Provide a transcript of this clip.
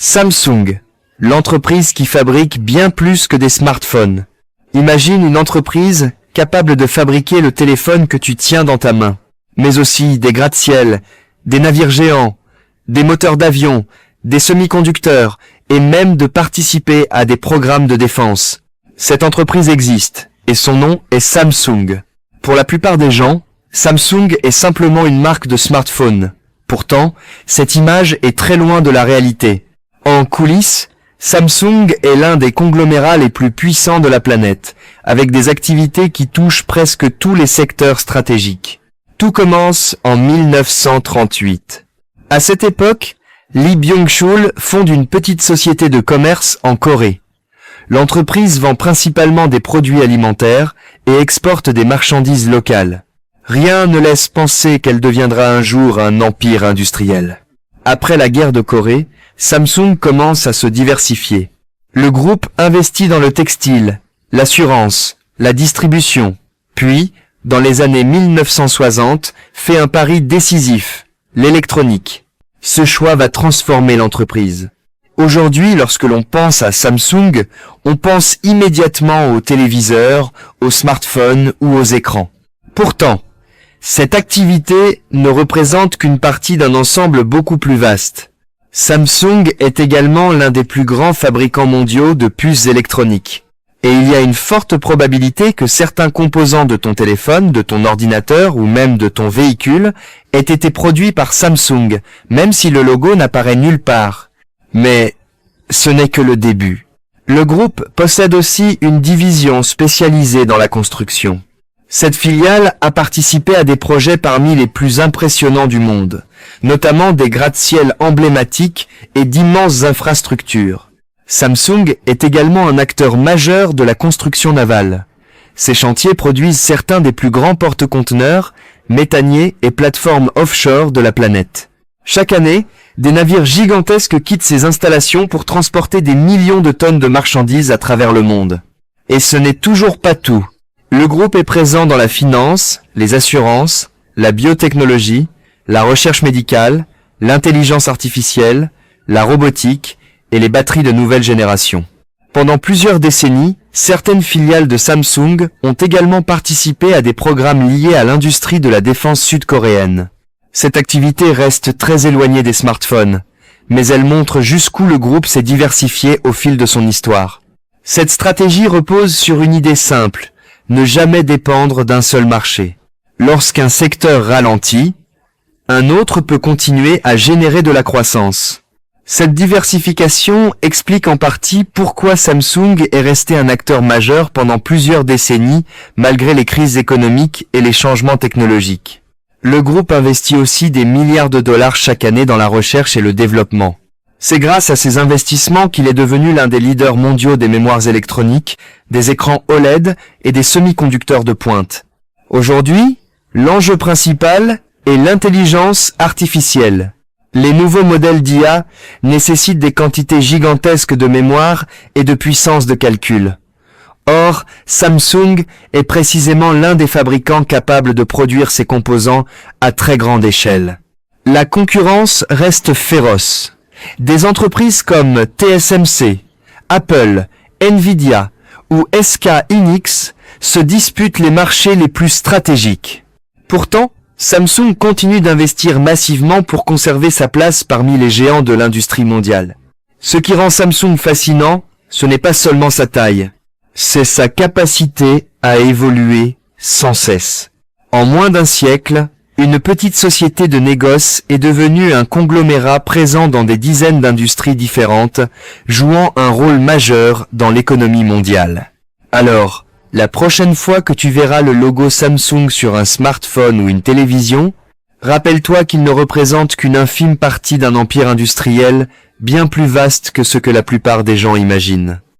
Samsung, l'entreprise qui fabrique bien plus que des smartphones. Imagine une entreprise capable de fabriquer le téléphone que tu tiens dans ta main, mais aussi des gratte-ciel, des navires géants, des moteurs d'avion, des semi-conducteurs et même de participer à des programmes de défense. Cette entreprise existe et son nom est Samsung. Pour la plupart des gens, Samsung est simplement une marque de smartphone. Pourtant, cette image est très loin de la réalité. En coulisses, Samsung est l'un des conglomérats les plus puissants de la planète, avec des activités qui touchent presque tous les secteurs stratégiques. Tout commence en 1938. À cette époque, Lee Byung-chul fonde une petite société de commerce en Corée. L'entreprise vend principalement des produits alimentaires et exporte des marchandises locales. Rien ne laisse penser qu'elle deviendra un jour un empire industriel. Après la guerre de Corée, Samsung commence à se diversifier. Le groupe investit dans le textile, l'assurance, la distribution, puis, dans les années 1960, fait un pari décisif, l'électronique. Ce choix va transformer l'entreprise. Aujourd'hui, lorsque l'on pense à Samsung, on pense immédiatement aux téléviseurs, aux smartphones ou aux écrans. Pourtant, cette activité ne représente qu'une partie d'un ensemble beaucoup plus vaste. Samsung est également l'un des plus grands fabricants mondiaux de puces électroniques. Et il y a une forte probabilité que certains composants de ton téléphone, de ton ordinateur ou même de ton véhicule aient été produits par Samsung, même si le logo n'apparaît nulle part. Mais ce n'est que le début. Le groupe possède aussi une division spécialisée dans la construction. Cette filiale a participé à des projets parmi les plus impressionnants du monde, notamment des gratte-ciel emblématiques et d'immenses infrastructures. Samsung est également un acteur majeur de la construction navale. Ces chantiers produisent certains des plus grands porte-conteneurs, méthaniers et plateformes offshore de la planète. Chaque année, des navires gigantesques quittent ces installations pour transporter des millions de tonnes de marchandises à travers le monde. Et ce n'est toujours pas tout. Le groupe est présent dans la finance, les assurances, la biotechnologie, la recherche médicale, l'intelligence artificielle, la robotique et les batteries de nouvelle génération. Pendant plusieurs décennies, certaines filiales de Samsung ont également participé à des programmes liés à l'industrie de la défense sud-coréenne. Cette activité reste très éloignée des smartphones, mais elle montre jusqu'où le groupe s'est diversifié au fil de son histoire. Cette stratégie repose sur une idée simple: ne jamais dépendre d'un seul marché. Lorsqu'un secteur ralentit, un autre peut continuer à générer de la croissance. Cette diversification explique en partie pourquoi Samsung est resté un acteur majeur pendant plusieurs décennies malgré les crises économiques et les changements technologiques. Le groupe investit aussi des milliards de dollars chaque année dans la recherche et le développement. C'est grâce à ces investissements qu'il est devenu l'un des leaders mondiaux des mémoires électroniques, des écrans OLED et des semi-conducteurs de pointe. Aujourd'hui, l'enjeu principal est l'intelligence artificielle. Les nouveaux modèles d'IA nécessitent des quantités gigantesques de mémoire et de puissance de calcul. Or, Samsung est précisément l'un des fabricants capables de produire ces composants à très grande échelle. La concurrence reste féroce. Des entreprises comme TSMC, Apple, Nvidia ou SK Hynix se disputent les marchés les plus stratégiques. Pourtant, Samsung continue d'investir massivement pour conserver sa place parmi les géants de l'industrie mondiale. Ce qui rend Samsung fascinant, ce n'est pas seulement sa taille, c'est sa capacité à évoluer sans cesse. En moins d'un siècle, une petite société de négoce est devenue un conglomérat présent dans des dizaines d'industries différentes, jouant un rôle majeur dans l'économie mondiale. Alors, la prochaine fois que tu verras le logo Samsung sur un smartphone ou une télévision, rappelle-toi qu'il ne représente qu'une infime partie d'un empire industriel bien plus vaste que ce que la plupart des gens imaginent.